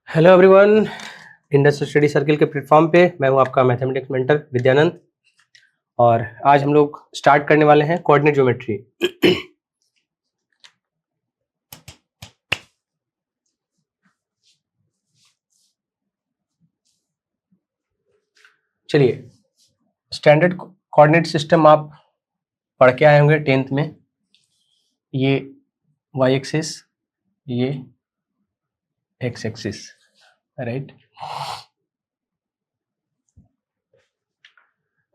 Hello everyone, industrial study circle के platform पे मैं हूं आपका मैथमेटिक्स मेंटर विद्यानंद। और आज हम लोग स्टार्ट करने वाले हैं कोऑर्डिनेट ज्योमेट्री। चलिए, स्टैंडर्ड कोऑर्डिनेट सिस्टम आप पढ़ के आए होंगे 10th में। ये वाई एक्सिस, ये एक्स एक्सिस, राइट।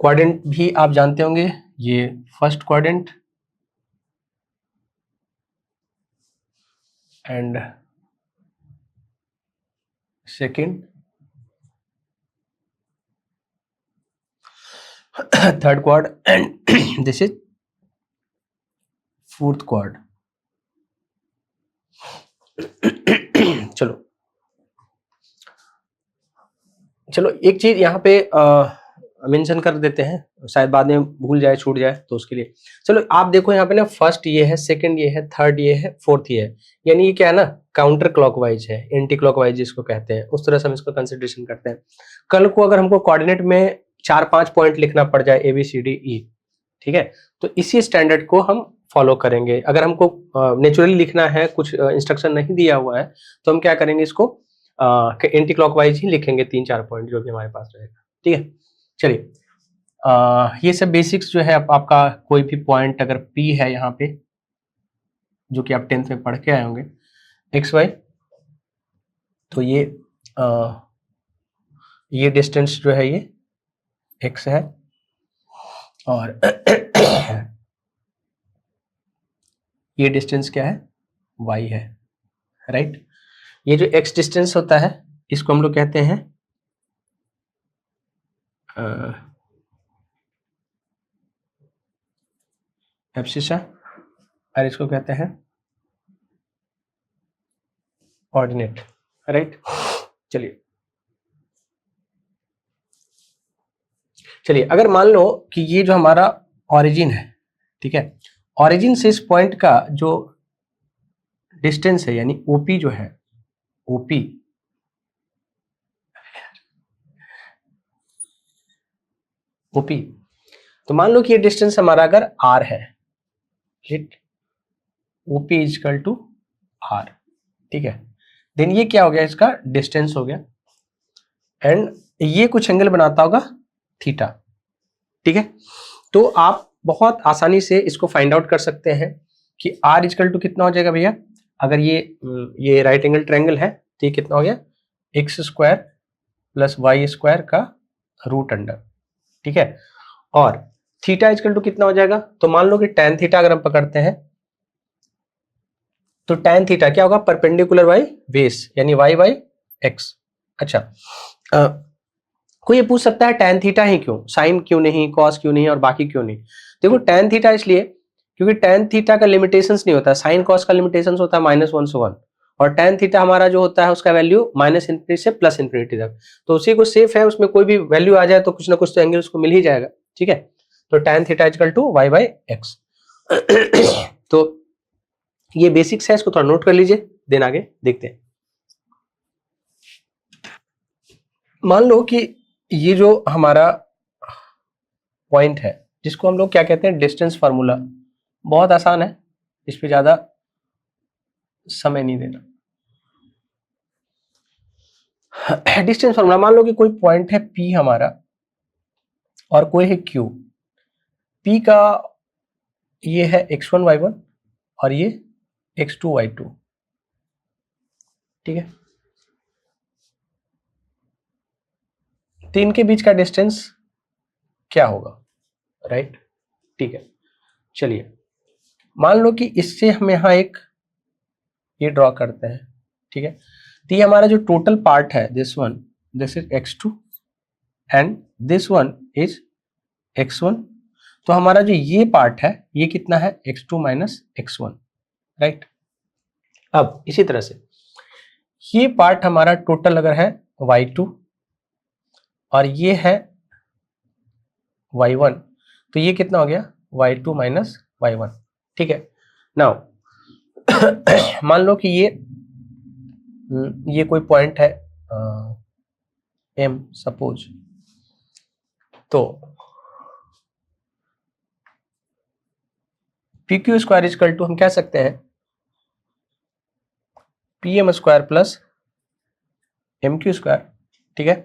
क्वाड्रेंट भी आप जानते होंगे, ये first quadrant and second, third quad and this is fourth quad. चलो एक चीज यहाँ पे मेंशन कर देते हैं, शायद बाद में भूल जाए छूट जाए तो उसके लिए। चलो आप देखो यहाँ पे ना, फर्स्ट ये है, सेकंड ये है, थर्ड ये है, फोर्थ ये है। यानी ये क्या है ना, काउंटर क्लॉकवाइज है, एंटी क्लॉकवाइज जिसको कहते हैं, उस तरह से हम इसको कंसिडरेशन करते हैं। कल को अगर हमको कोऑर्डिनेट में 4-5 पॉइंट लिखना पड़ जाए ABCDE, ठीक है, तो इसी स्टैंडर्ड को हम फॉलो करेंगे। अगर हमको नेचुरली लिखना है, कुछ इंस्ट्रक्शन नहीं दिया हुआ है, तो हम क्या करेंगे, इसको एंटी क्लॉकवाइज ही लिखेंगे, 3-4 पॉइंट जो भी हमारे पास रहेगा। ठीक है, चलिए ये सब बेसिक्स जो है आपका कोई भी पॉइंट अगर P है यहाँ पे, जो कि आप 10th में पढ़ के आए होंगे, XY, तो ये डिस्टेंस जो है ये X है और ये डिस्टेंस क्या है, Y है, राइट। ये जो X डिस्टेंस होता है इसको हम लोग कहते हैं एब्सिसा, और इसको कहते हैं ऑर्डिनेट, राइट। चलिए अगर मान लो कि ये जो हमारा ओरिजिन है, ठीक है, ओरिजिन से इस पॉइंट का जो डिस्टेंस है, यानी OP जो है, OP तो मान लो कि ये डिस्टेंस हमारा अगर R है, ठीक, OP इक्वल टू R, ठीक है, देन ये क्या हो गया, इसका डिस्टेंस हो गया, एंड ये कुछ एंगल बनाता होगा थीटा, ठीक है। तो आप बहुत आसानी से इसको फाइंड आउट कर सकते हैं कि R इक्वल टू कितना हो जाएगा भैया, अगर ये राइट एंगल ट्रायंगल है तो ये कितना हो गया, x square plus y square का रूट अंडर, ठीक है। और थीटा इक्वल टू कितना हो जाएगा, तो मान लो कि tan थीटा अगर हम पकड़ते हैं, तो tan थीटा क्या होगा, परपेंडिकुलर बाई बेस, यानी y बाई x। अच्छा, कोई ये पूछ सकता है tan थीटा ही क्यों, साइन क्यों नहीं, कॉस क्यों नहीं और बाकी क्यों नहीं। देखो tan थीटा इसलिए क्योंकि tan थीटा का लिमिटेशंस नहीं होता, साइन कॉस का लिमिटेशंस होता है -1 से 1, और tan थीटा हमारा जो होता है उसका वैल्यू -∞ से +∞ तक, तो उसी को सेफ है, उसमें कोई भी वैल्यू आ जाए तो कुछ ना कुछ तो एंगल उसको मिल ही जाएगा, ठीक है। तो tan theta equal to y by x। तो ये बेसिक्स है, इसको थोड़ा नोट कर लीजिए, देन आगे देखते हैं। मान लो कि ये जो हमारा पॉइंट है, जिसको हम लोग क्या कहते हैं, डिस्टेंस फार्मूला, बहुत आसान है, इस पे ज्यादा समय नहीं देना। डिस्टेंस फार्मूला, मान लो कि कोई पॉइंट है P हमारा और कोई है Q। P का ये है x1 y1 और ये x2 y2, ठीक है। तो इनके बीच का डिस्टेंस क्या होगा, राइट, ठीक है। चलिए मान लो कि इससे हम यहाँ एक ये ड्रॉ करते हैं, ठीक है। तो ये हमारा जो टोटल पार्ट है, this is x2 and this one is x1, तो हमारा जो ये पार्ट है ये कितना है, x2 माइनस x1, राइट। अब इसी तरह से ये पार्ट हमारा टोटल अगर है y2 और ये है y1, तो ये कितना हो गया, y2 माइनस y1, ठीक है। नाउ मान लो कि ये कोई पॉइंट है m सपोज, तो P Q square equal to हम कह सकते हैं P M square plus M Q square, ठीक है,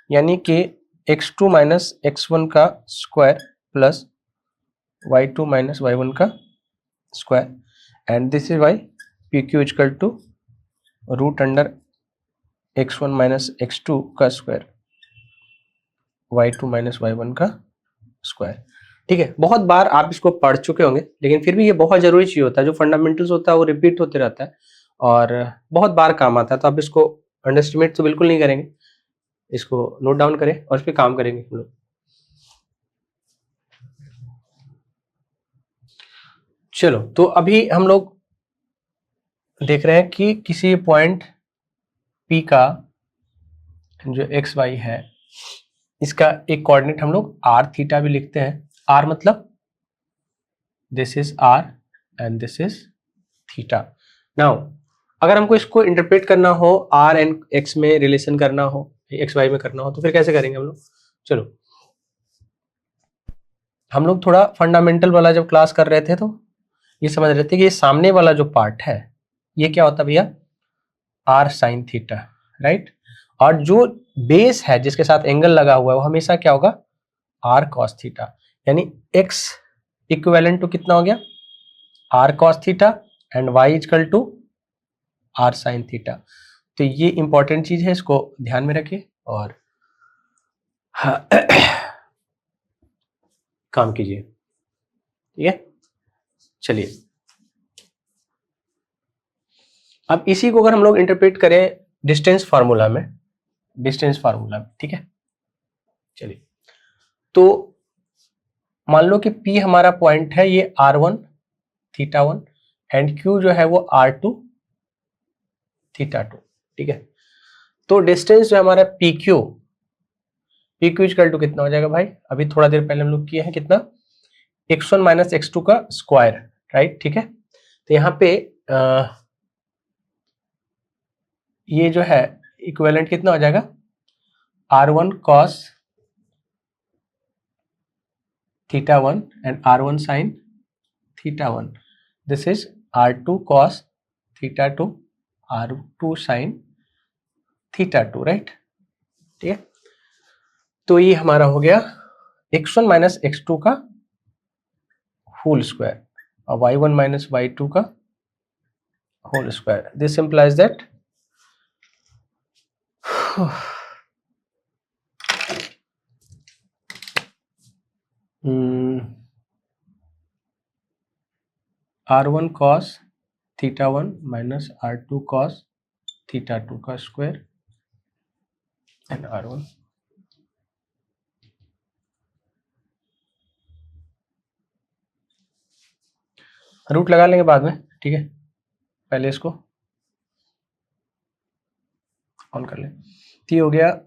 यानी कि x2 माइनस x1 का square plus y2 minus y1 का square and this is Y P Q equal to root under x1 minus x2 का स्क्वायर y2 माइनस y1 का square. ठीक है, बहुत बार आप इसको पढ़ चुके होंगे, लेकिन फिर भी ये बहुत जरूरी चीज होता है, जो फंडामेंटल्स होता है वो रिपीट होते रहता है और बहुत बार काम आता है, तो आप इसको अंडरएस्टिमेट तो बिल्कुल नहीं करेंगे, इसको नोट डाउन करें और इस पर काम करेंगे हम लोग। चलो, तो अभी हम लोग देख रहे हैं कि किसी पॉइंट P का जो एक्स वाई है, इसका एक कोऑर्डिनेट हम लोग r थीटा भी लिखते हैं। r मतलब this is r and this is theta. Now अगर हमको इसको इंटरप्रेट करना हो, r एंड x में रिलेशन करना हो, x y में करना हो, तो फिर कैसे करेंगे हम लोग? चलो, हम लोग थोड़ा फंडामेंटल वाला जब क्लास कर रहे थे तो ये समझ रहे थे कि ये सामने वाला जो पार्ट है ये क्या होता है भैया, r साइन थीटा, राइट। और जो बेस है जिसके साथ एंगल लगा हुआ है वो हमेशा क्या होगा, r cos थीटा, यानी x इक्विवेलेंट टू कितना हो गया, r cos theta and y equal to r sine theta. तो ये इंपॉर्टेंट चीज है, इसको ध्यान में रखिए और काम कीजिए, ठीक है। चलिए, अब इसी को अगर हम लोग इंटरप्रेट करें डिस्टेंस फार्मूला में, ठीक है। चलिए, तो मान लो कि P हमारा पॉइंट है ये r1 थीटा 1 एंड Q जो है वो r2 थीटा 2, ठीक है। तो डिस्टेंस जो हमारा PQ इक्वल टू कितना हो जाएगा भाई, अभी थोड़ा देर पहले हम लोग किए हैं कितना, x1 माइनस x2 का स्क्वायर, राइट, ठीक है। तो यहाँ पे ये जो है इक्विवेलेंट कितना हो जाएगा, r1 cos theta 1 and r1 sin theta 1, this is r2 cos theta 2 r2 sin theta 2, right, ठीक है। तो ये हमारा हो गया x1 माइनस x2 का होल स्क्वायर और y1 माइनस y2 का whole square. This implies that r1 cos theta 1 minus r2 cos theta 2 का स्क्वायर एंड r1 रूट लगा लेंगे बाद में, ठीक है, पहले इसको ऑन कर लें। तो ये हो गया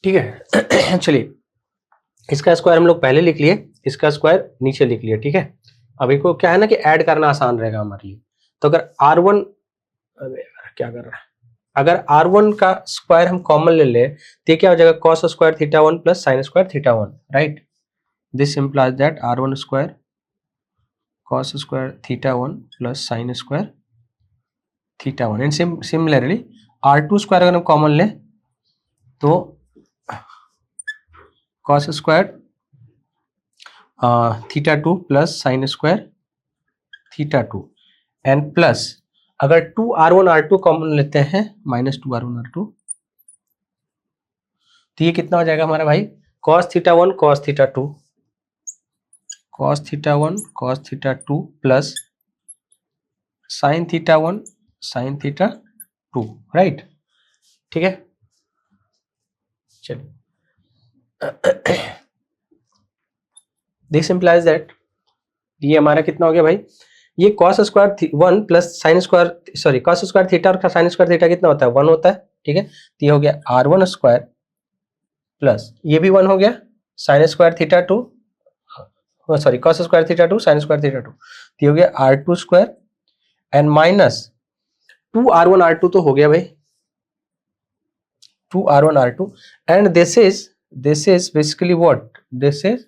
ठीक है। चलिए, इसका स्क्वायर हम लोग पहले लिख लिए, इसका स्क्वायर नीचे लिख लिया, ठीक है। अभी को क्या है ना कि ऐड करना आसान रहेगा हमारे लिए। तो अगर r1, अरे यार क्या कर रहा है, अगर r1 का स्क्वायर हम कॉमन ले ले तो क्या हो जाएगा, cos square theta 1 plus sine square theta 1, right. This implies that r1 square cos square theta 1 plus sine square theta 1 and similarly r2 square अगर हम कॉमन ले तो cos square theta 2 plus sine square θ2 and plus अगर 2r1 r2 common लेते हैं -2r1 r2, तो ये कितना हो जाएगा हमारा भाई cos θ1 cos θ2 cos θ1 cos θ2 plus sin θ1 sin θ2, right. ठीक है, चलिए दिस इंप्लाइज दैट ये हमारा कितना हो गया भाई, ये cos square 1 plus sine square sorry cos square theta और साइन स्क्वायर थीटा कितना होता है 1 होता है। ठीक है, तो ये हो गया r1 स्क्वायर प्लस ये भी 1 हो गया sign square theta 2 sorry cos square theta 2 sign square theta 2, तो ये हो गया r2 square and minus 2r1 r2 तो हो गया भाई 2r1 r2 and this is basically what this is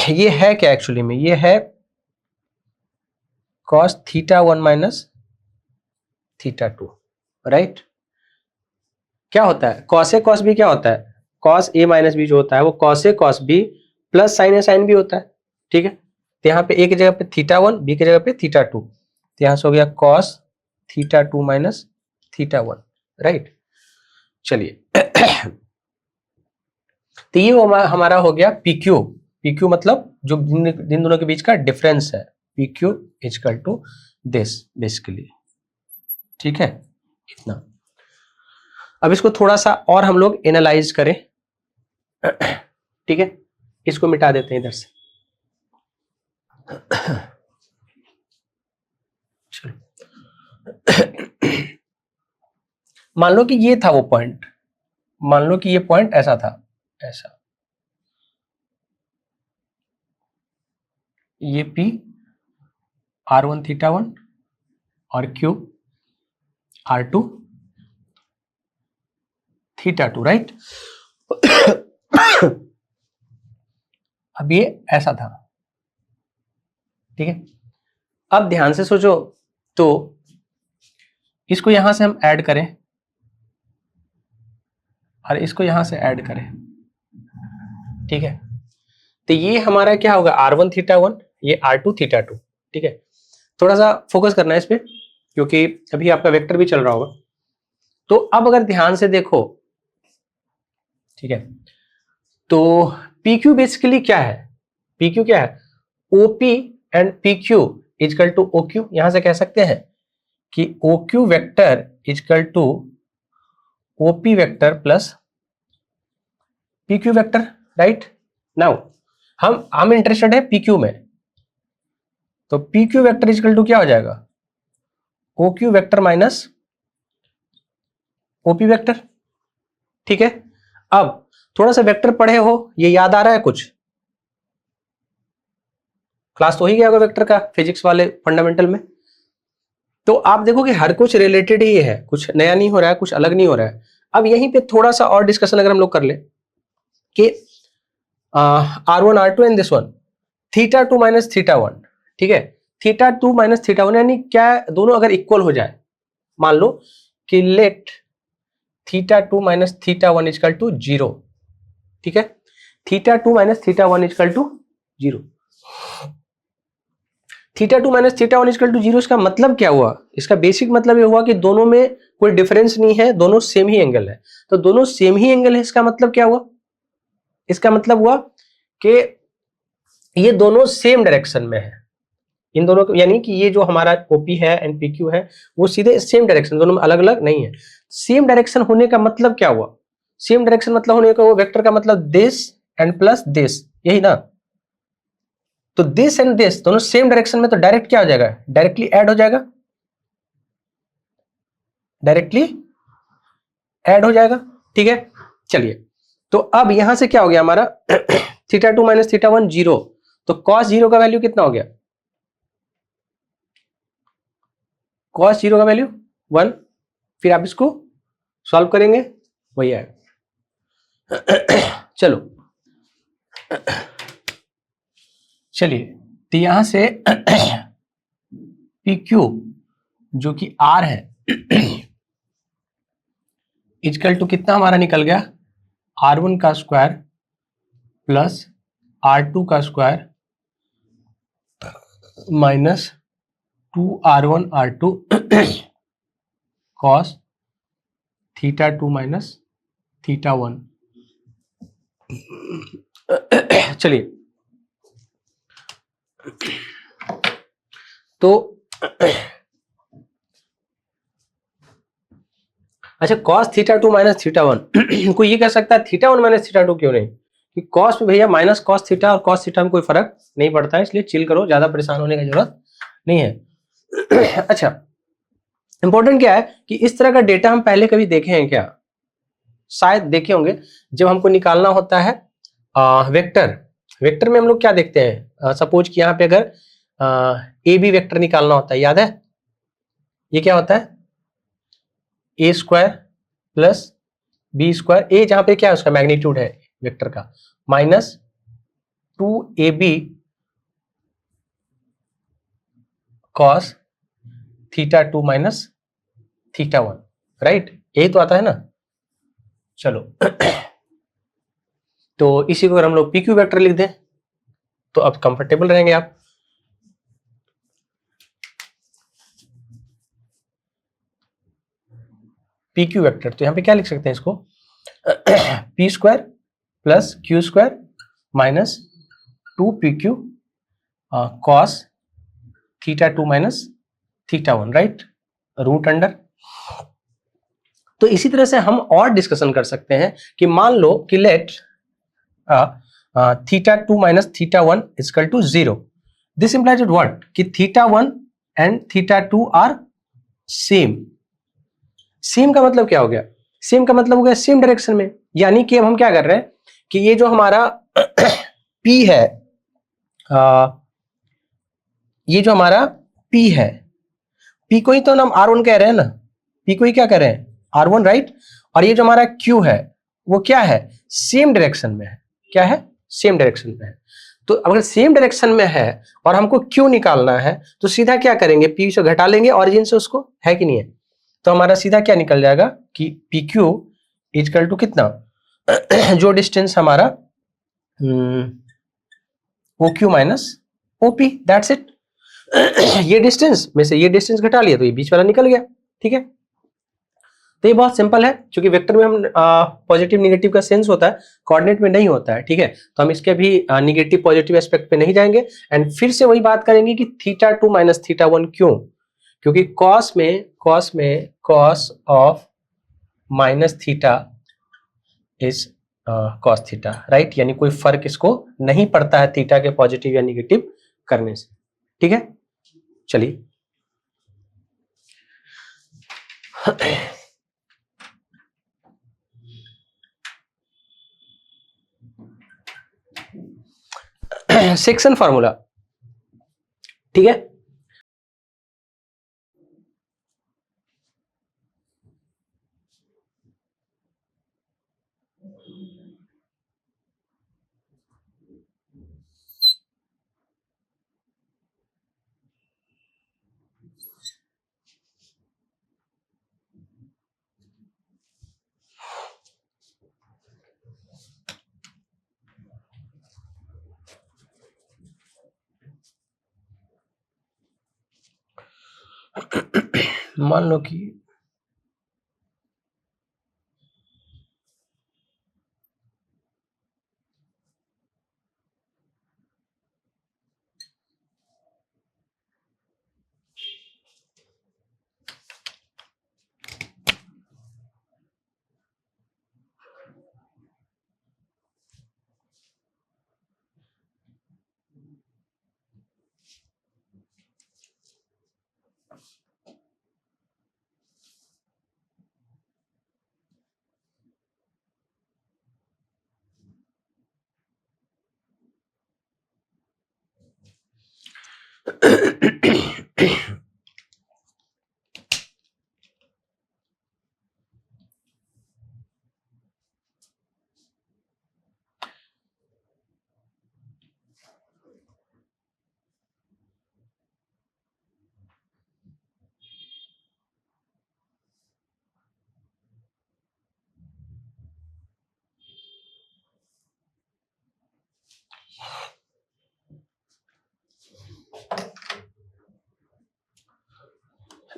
ये है क्या एक्चुअली में, ये है cos θ1 माइनस θ2, राइट। क्या होता है cos a cos b, क्या होता है cos a माइनस b जो होता है वो cos a cos b plus sin a sin b होता है। ठीक है, तो यहाँ पे a की जगह पे θ1 b की जगह पे θ2, तो यहाँ से हो गया cos θ2 माइनस θ1, राइट। चलिए तो ये हमारा हो गया PQ, PQ मतलब जो इन दोनों के बीच का डिफरेंस है, PQ equal to this basically. ठीक है, इतना। अब इसको थोड़ा सा और हम लोग एनालाइज करें। ठीक है, इसको मिटा देते हैं इधर से। मान लो कि ये था वो पॉइंट, मान लो कि ये पॉइंट ऐसा था, ऐसा ये P r1 θ1 और Q r2 θ2, राइट। अब ये ऐसा था। ठीक है, अब ध्यान से सोचो, तो इसको यहां से हम ऐड करें और इसको यहां से ऐड करें। ठीक है, तो ये हमारा क्या होगा r1 θ1 ये r2 θ2। ठीक है, थोड़ा सा फोकस करना है इस पे क्योंकि अभी आपका वेक्टर भी चल रहा होगा। तो अब अगर ध्यान से देखो, ठीक है, तो PQ बेसिकली क्या है, PQ क्या है OP and PQ equal to OQ। यहां से कह सकते हैं कि OQ vector equal to OP vector plus PQ vector, right. Now हम इंटरेस्टेड है PQ में, तो PQ वेक्टर इक्वल टू क्या हो जाएगा OQ vector minus OP vector. ठीक है, अब थोड़ा सा वेक्टर पढ़े हो, ये याद आ रहा है कुछ, क्लास तो ही गया होगा वेक्टर का फिजिक्स वाले फंडामेंटल में। तो आप देखो कि हर कुछ रिलेटेड ही है, कुछ नया नहीं हो रहा है, कुछ अलग नहीं हो रहा है। अब यहीं पे थोड़ा सा और डिस्कशन अगर हम लोग कर ले कि r1 r2 and this one θ2 minus θ1। ठीक है, θ2 माइनस θ1 यानी क्या, दोनों अगर इक्वल हो जाए, मान लो कि लेट θ2 माइनस θ1 इक्वल टू 0। ठीक है, θ2 minus θ1 equal to 0, θ2 minus θ1 equal to 0। इसका मतलब क्या हुआ, इसका बेसिक मतलब ये हुआ कि दोनों में कोई डिफरेंस नहीं है, दोनों सेम ही एंगल है। तो दोनों सेम ही एंगल है, इसका मतलब क्या हुआ, इसका मतलब हुआ कि ये दोनों सेम डायरेक्शन में है, इन दोनों यानी कि ये जो हमारा OP है एंड PQ है वो सीधे सेम डायरेक्शन, दोनों में अलग अलग नहीं है। सेम डायरेक्शन होने का मतलब क्या हुआ, सेम डायरेक्शन मतलब होने का वो वेक्टर का मतलब दिस एंड प्लस दिस, यही ना। तो दिस एंड दिस दोनों सेम डायरेक्शन में, तो डायरेक्ट क्या हो जाएगा, डायरेक्टली ऐड हो जाएगा, डायरेक्टली ऐड हो जाएगा। ठीक है, चलिए, तो अब यहां से क्या हो गया हमारा θ2 माइनस θ1 0, तो cos 0 का वैल्यू कितना हो गया, cos 0 का वैल्यू 1। फिर आप इसको सॉल्व करेंगे, वही आएगा। चलो चलिए, तो यहां से PQ जो कि R है इक्वल टू कितना हमारा निकल गया r1 का स्क्वायर प्लस r2 का square minus 2r1 r2 cos theta 2 minus theta 1। चलिए तो अच्छा cos थीटा 2 माइनस थीटा 1 कोई ये कह सकता है थीटा 1 माइनस थीटा 2 क्यों नहीं, कि cos में भैया माइनस cos थीटा और cos थीटा में कोई फर्क नहीं पड़ता है, इसलिए चिल करो, ज्यादा परेशान होने की जरूरत नहीं है। अच्छा इंपॉर्टेंट क्या है कि इस तरह का डेटा हम पहले कभी देखे हैं क्या, शायद देखे होंगे। जब हमको निकालना होता है वेक्टर, वेक्टर में हम लोग क्या देखते हैं, सपोज कि यहाँ पे अगर ए बी वेक्टर निकालना होता है, याद है ये क्या होता है, ए स्क्वायर प्लस बी स्क्वायर, ए जहां पे क्या है उसका मैग्नीट्यूड है वेक्टर का, minus 2ab cos theta 2 minus theta 1, right, यही तो आता है ना। चलो तो इसी को अगर हम लोग पी क्यू वेक्टर लिख दें तो अब कंफर्टेबल रहेंगे आप। पी क्यू वेक्टर तो यहाँ पे क्या लिख सकते हैं इसको, P square plus Q square minus 2pq cos theta 2 minus theta 1, right, root under. तो इसी तरह से हम और डिस्कशन कर सकते हैं कि मान लो कि let theta 2 minus theta 1 equal to 0, this implies what कि theta 1 and theta 2 are same. Same का मतलब क्या हो गया, सेम का मतलब हो गया सेम डायरेक्शन में, यानी कि अब हम क्या कर रहे हैं कि ये जो हमारा P है, ये जो हमारा P है, P को ही तो हम R1 कह रहे हैं ना, P को ही क्या कह रहे हैं R1, राइट, और ये जो हमारा Q है वो क्या है, सेम डायरेक्शन में है, क्या है, सेम डायरेक्शन में है। तो अगर सेम डायरेक्शन में है और हमको Q निकालना है तो सीधा क्या करेंगे, P से घटा लेंगे ऑरिजिन से उसको, है कि नहीं है, तो हमारा सीधा क्या निकल जाएगा कि PQ इक्वल टू कितना जो डिस्टेंस हमारा OQ minus OP, that's it. ये डिस्टेंस में से ये डिस्टेंस घटा लिया तो ये बीच वाला निकल गया, ठीक है। तो ये बहुत सिंपल है, क्योंकि वेक्टर में हम पॉजिटिव निगेटिव का सेंस होता है, कोऑर्डिनेट में नहीं होता है, ठीक है, तो हम इसके भी निगेटिव पॉजिटिव एस्पेक्ट पे नहीं जाएंगे। एंड फिर से वही बात करेंगे कि थीटा 2 माइनस थीटा 1 क्यों, क्योंकि cos of minus theta is cos theta, right, यानी कोई फर्क इसको नहीं पड़ता है थीटा के पॉजिटिव या निगेटिव करने से, ठीक है। चलिए सेक्शन फार्मूला, ठीक है। मान लो कि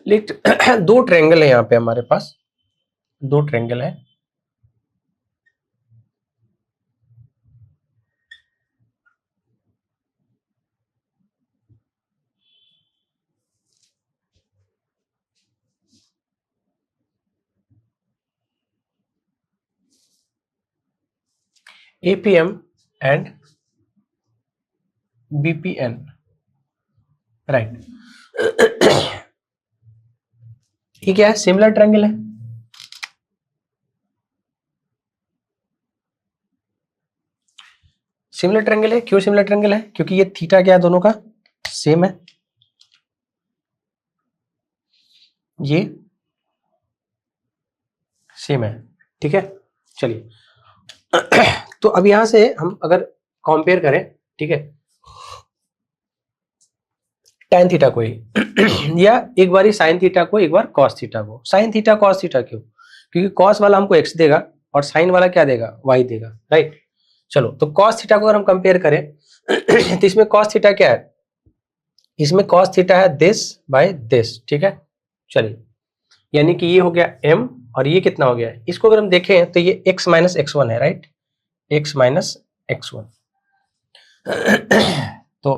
लेट दो ट्रायंगल है यहाँ पे हमारे पास, दो ट्रायंगल है। APM and BPN, right. ये क्या है? सिमिलर ट्रायंगल है। सिमिलर ट्रायंगल है। क्यों सिमिलर ट्रायंगल है? क्योंकि ये थीटा क्या है, दोनों का सेम है। ये सेम है, ठीक है। चलिए तो अब यहां से हम अगर कंपेयर करें, ठीक है, tan थीटा को ही या एक बार साइन थीटा को, एक बार cos थीटा को। साइन थीटा cos थीटा क्यों? क्योंकि cos वाला हमको x देगा और साइन वाला क्या देगा, y देगा, राइट। चलो तो cos थीटा को अगर हम कंपेयर करें तो इसमें cos थीटा क्या है? इसमें cos थीटा है दिस बाय दिस, ठीक है। चलिए, यानी कि ये हो गया m और ये कितना हो गया? इसको अगर हम देखें तो ये x माइनस x1 है, राइट, x माइनस x1। तो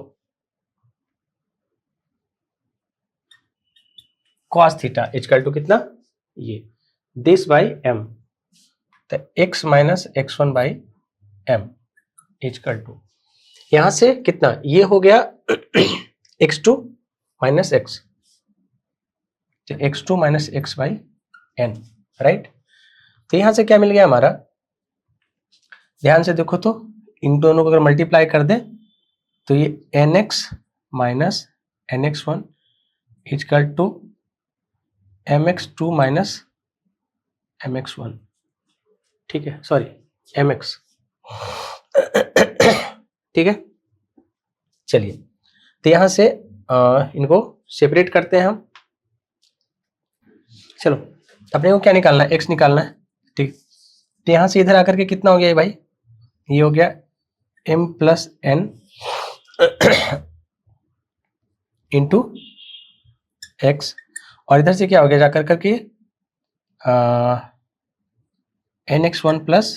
cos थीटा इक्वल टू कितना? ये दिस बाई m, तो x minus x1 by m equal to, यहां से कितना? ये हो गया x2 माइनस x, तो x2 minus x by n, right. तो यहां से क्या मिल गया हमारा? ध्यान से देखो तो, इन दोनों को अगर मल्टीप्लाई कर दे तो ये nx minus nx1 equal to mx2 minus mx1, ठीक है, सॉरी mx, ठीक है। चलिए, तो यहां से इनको सेपरेट करते हैं हम। चलो, अपने को क्या निकालना है? x निकालना है, ठीक। तो यहां से इधर आकर के कितना हो गया ये भाई? ये हो गया m plus n into x, और इधर से क्या हो गया जाकर करके nx1 प्लस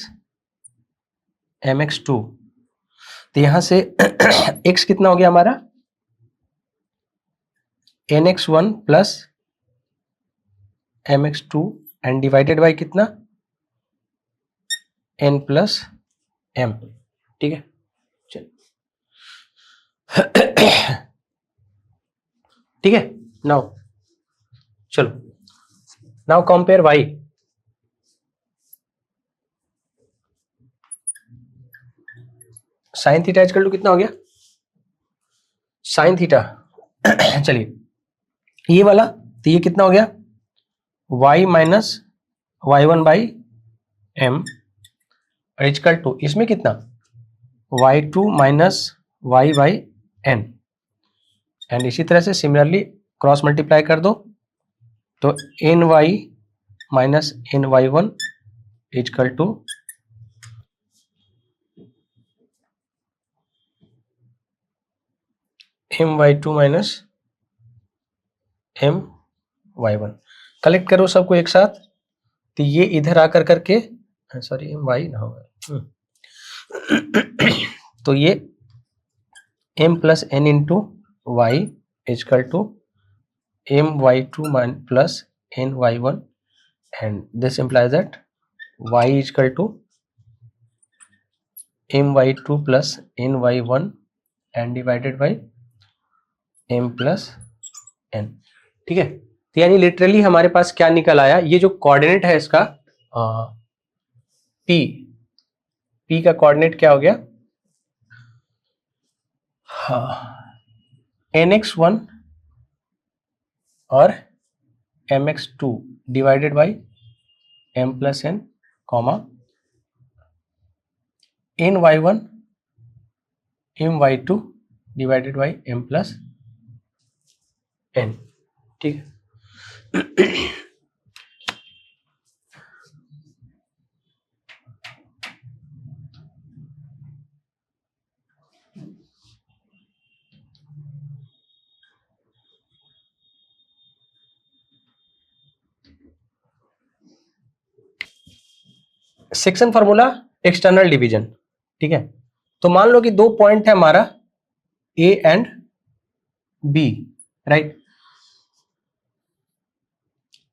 mx2। तो यहां से x कितना हो गया हमारा? nx1 plus mx2 and divided by कितना? n प्लस m, ठीक है। चलिए ठीक है। नाउ चलो, now compare y। Sine theta equal to कितना हो गया? साइन थीटा चलिए, ये वाला, तो ये कितना हो गया? y minus y1 by m equal to, इसमें कितना? y2 minus y by n, and इसी तरह से सिमिलरली क्रॉस मल्टीप्लाई कर दो तो ny minus ny1 equal to my2 minus my1। Collect करो सबको एक साथ, तो ये इधर आकर करके, सॉरी my ना होगा, तो ये m plus n into Y equal to my2 plus ny1, and this implies that y is equal to my2 plus ny1 and divided by m plus n, ठीक है। तो यानी लिटरली हमारे पास क्या निकल आया? ये जो कोऑर्डिनेट है इसका p, p का कोऑर्डिनेट क्या हो गया? nx1 और mx2 divided by m plus n, comma ny1 my2 divided by m plus n, ठीक है। सेक्शन फार्मूला एक्सटर्नल डिवीजन, ठीक है। तो मान लो कि दो पॉइंट है हमारा ए एंड बी, राइट,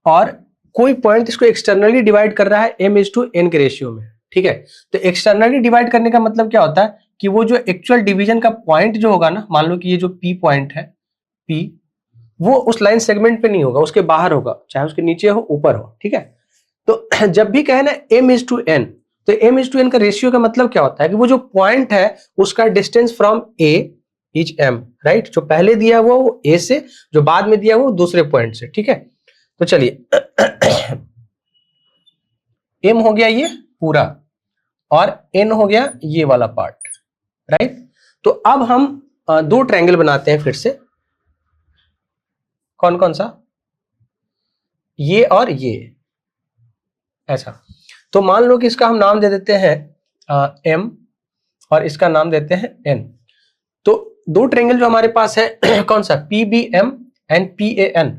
और कोई पॉइंट इसको एक्सटर्नली डिवाइड कर रहा है m/n के रेशियो में, ठीक है। तो एक्सटर्नली डिवाइड करने का मतलब क्या होता है कि वो जो एक्चुअल डिवीजन का पॉइंट जो होगा ना, मान लो कि ये जो P पॉइंट है P, वो उस लाइन सेगमेंट पे नहीं होगा, उसके बाहर होगा, चाहे उसके नीचे हो ऊपर हो, ठीक है। तो जब भी कहे ना m/n, तो m/n का रेशियो का मतलब क्या होता है कि वो जो पॉइंट है उसका distance from a is m, right. जो पहले दिया हुआ वो a से, जो बाद में दिया वो दूसरे पॉइंट से, ठीक है। तो चलिए m हो गया ये पूरा और n हो गया ये वाला पार्ट, राइट। तो अब हम दो ट्रायंगल बनाते हैं फिर से। कौन कौन सा? ये और ये, ऐसा। तो मान लो कि इसका हम नाम दे देते हैं m और इसका नाम देते हैं n। तो दो ट्रायंगल जो हमारे पास है कौन सा? PBM and PAN।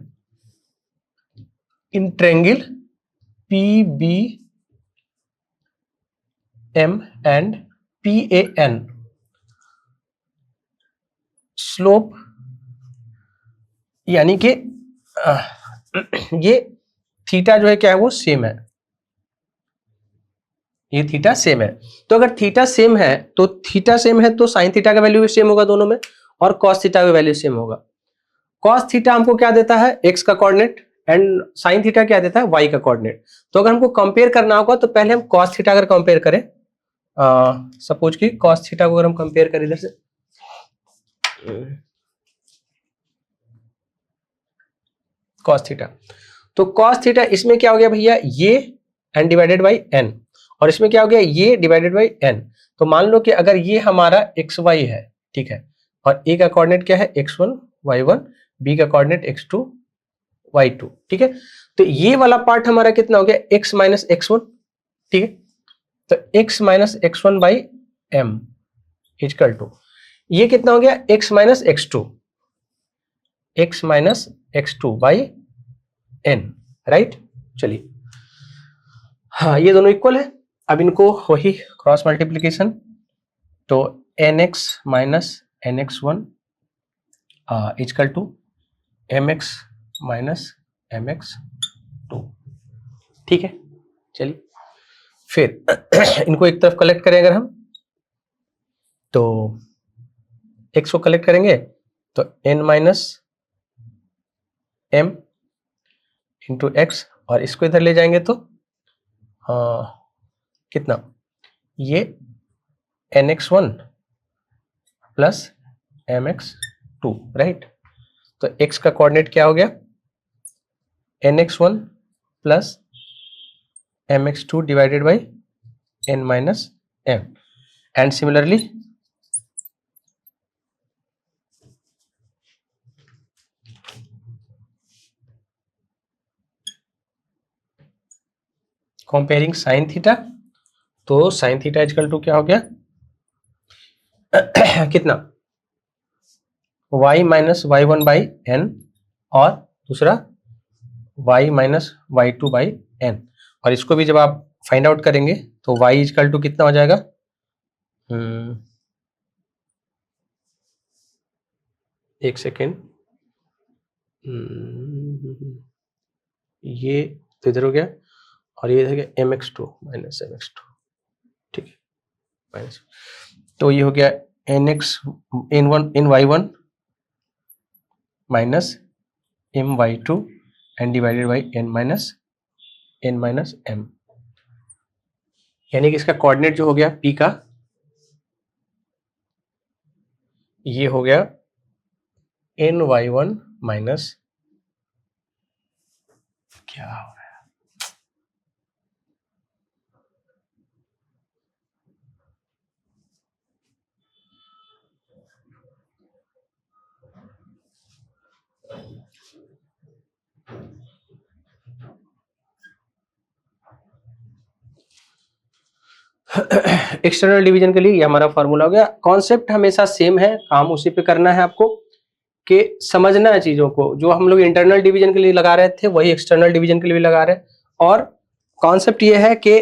In triangle PBM and PAN slope यानी कि ये थीटा जो है क्या है, वो सेम है, ये थीटा सेम है। तो अगर थीटा सेम है तो थीटा सेम है तो साइन थीटा का वैल्यू भी सेम होगा दोनों में, और कॉस थीटा का वैल्यू सेम होगा। कॉस थीटा हमको क्या देता है? x का कोऑर्डिनेट, एंड साइन थीटा क्या देता है? y का कोऑर्डिनेट। तो अगर हमको कंपेयर करना होगा तो पहले हम कॉस थीटा अगर कंपेयर करें, सपोज कि कॉस थीटा को अगर हम कंपेयर करें इधर से, कॉस थीटा, तो कॉस थीटा इसमें क्या हो गया भैया? ये एन डिवाइडेड बाई एन, और इसमें क्या हो गया? ये डिवाइडेड बाई एन। तो मान लो कि अगर ये हमारा एक्स वाई है, ठीक है, और ए का कोऑर्डिनेट क्या है? x1 y1, बी का कोऑर्डिनेट x2 y2, ठीक है। तो ये वाला पार्ट हमारा कितना हो गया? x माइनस x1, ठीक है। तो x minus x1 by m equal to, ये कितना हो गया? x minus x2, x minus x2 by n, right. चलिए, हाँ, ये दोनों इक्वल है। अब इनको वही क्रॉस मल्टीप्लीकेशन, तो nx minus nx1 equal to mx minus mx2, ठीक है। चलिए फिर इनको एक तरफ कलेक्ट करें अगर हम, तो x को कलेक्ट करेंगे तो n minus m into x, और इसको इधर ले जाएंगे तो कितना? ये nx1 प्लस mx2, राइट। तो x का कोऑर्डिनेट क्या हो गया? nx1 plus mx2 divided by n minus m, and similarly comparing sign theta, तो साइन थीटा इक्वल टू क्या हो गया? कितना? y minus y1 by N, और दूसरा y minus y2 by N, और इसको भी जब आप फाइंड आउट करेंगे तो y इक्वल टू कितना हो जाएगा? एक सेकेंड, ये तो इधर हो गया, और ये इधर गया mx2 माइनस mx2, ठीक है, माइनस। तो ये हो गया ny1 minus my2 and divided by n minus m, यानी कि इसका कोऑर्डिनेट जो हो गया p का, ये हो गया ny1 माइनस, क्या हो रहा है? एक्सटर्नल डिवीजन के लिए ये हमारा फॉर्मूला हो गया। कॉन्सेप्ट हमेशा सेम है, काम उसी पे करना है आपको, कि समझना है चीजों को। जो हम लोग इंटरनल डिवीजन के लिए लगा रहे थे वही एक्सटर्नल डिवीजन के लिए भी लगा रहे हैं। और कॉन्सेप्ट ये है कि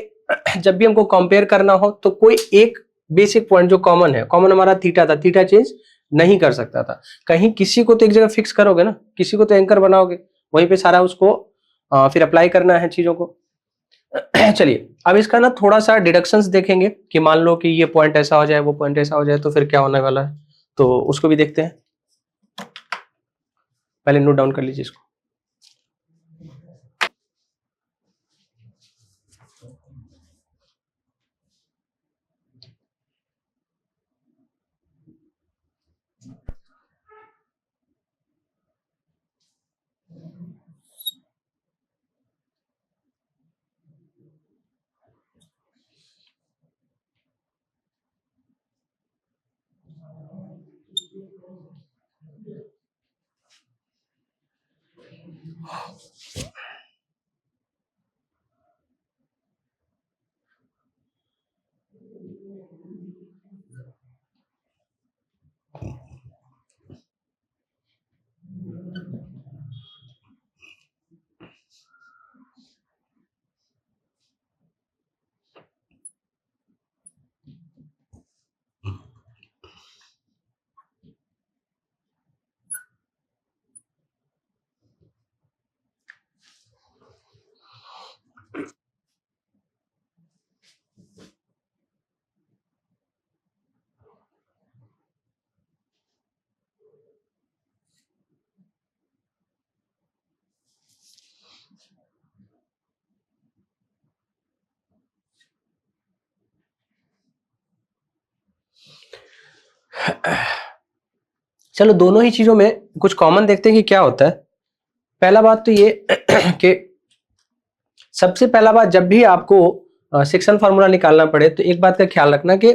जब भी हमको कंपेयर करना हो तो कोई एक बेसिक पॉइंट जो कॉमन है, कॉमन हमारा थीटा था, थीटा चेंज नहीं कर सकता था। कहीं किसी को तो एक जगह फिक्स करोगे ना, किसी को तो एंकर बनाओगे, वहीं पे सारा उसको फिर अप्लाई करना है चीजों को। चलिए अब इसका ना थोड़ा सा डिडक्शंस देखेंगे कि मान लो कि ये पॉइंट ऐसा हो जाए, वो पॉइंट ऐसा हो जाए, तो फिर क्या होने वाला है, तो उसको भी देखते हैं। पहले नोट डाउन कर लीजिए इसको। चलो दोनों ही चीजों में कुछ कॉमन देखते हैं कि क्या होता है। पहला बात तो ये कि सबसे पहला बात, जब भी आपको सेक्शन फार्मूला निकालना पड़े तो एक बात का ख्याल रखना कि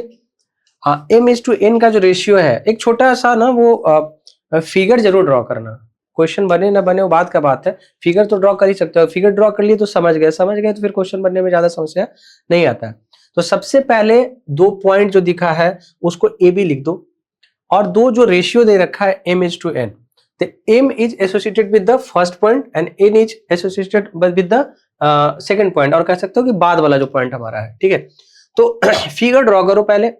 m/n का जो रेशियो है, एक छोटा सा ना वो फिगर जरूर ड्रॉ करना। क्वेश्चन बने ना बने वो बात का बात है, फिगर तो ड्रॉ कर ही सकते हो। फिगर ड्रॉ कर लिए तो समझ गए, समझ गए तो फिर क्वेश्चन बनने में ज्यादा समस्या नहीं आता है। तो सबसे पहले 2 पॉइंट जो दिखा है उसको ए बी लिख दो, और दो जो रेशियो दे रखा है m/n, तो m is associated with the first point and n is associated with the second point, और कह सकते हो कि बाद वाला जो पॉइंट हमारा है, ठीक है। तो फिगर ड्रॉ करो पहले।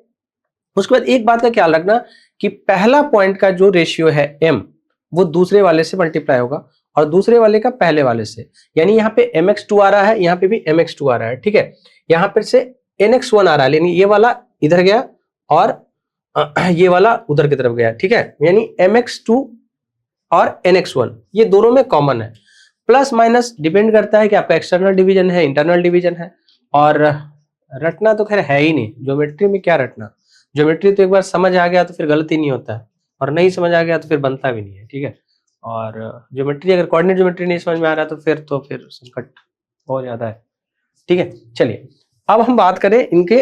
उसके बाद एक बात का ख्याल रखना कि पहला पॉइंट का जो रेशियो है m, वो दूसरे वाले से मल्टीप्लाई होगा और दूसरे वाले का पहले वाले से। यानी यहाँ पे mx2 आ रहा है, यहाँ पे भी mx2 आ रहा है, ठीक है। यहाँ पे से nx1 आ रहा है, यानी ये वाला इधर गया और ये वाला उधर की तरफ गया, ठीक है। यानी mx2 और nx1 ये दोनों में कॉमन है। प्लस माइनस डिपेंड करता है कि आपका एक्सटर्नल डिवीजन है, इंटरनल डिवीजन है। और रटना तो खैर है ही नहीं, ज्योमेट्री में क्या रटना, ज्योमेट्री तो एक बार समझ आ गया तो फिर गलती नहीं होता है, और नहीं समझ आ गया तो फिर बनता भी नहीं है, ठीक है। और ज्योमेट्री, अगर कोऑर्डिनेट ज्योमेट्री नहीं समझ में आ रहा तो फिर संकट बहुत ज्यादा है, ठीक है। चलिए अब हम बात करें इनके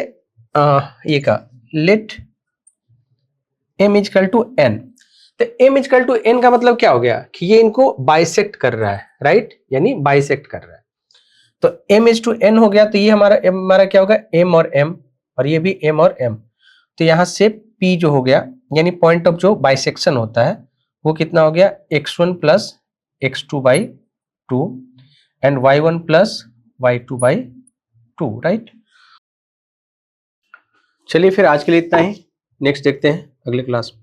ये का, let m equal to n। तो m इक्वल टू n का मतलब क्या हो गया कि ये इनको बाइसेक्ट कर रहा है, राइट, यानी बाइसेक्ट कर रहा है। तो m इज टू n हो गया, तो ये हमारा क्या होगा, m और m, और ये भी m और m। तो यहां से p जो हो गया, यानी पॉइंट ऑफ जो बाइसेक्शन होता है वो कितना हो गया, x1 plus x2 by 2 and y1 plus y2 by 2, right. चलिए फिर आज के लिए इतना ही, नेक्स्ट देखते हैं अगले क्लास में।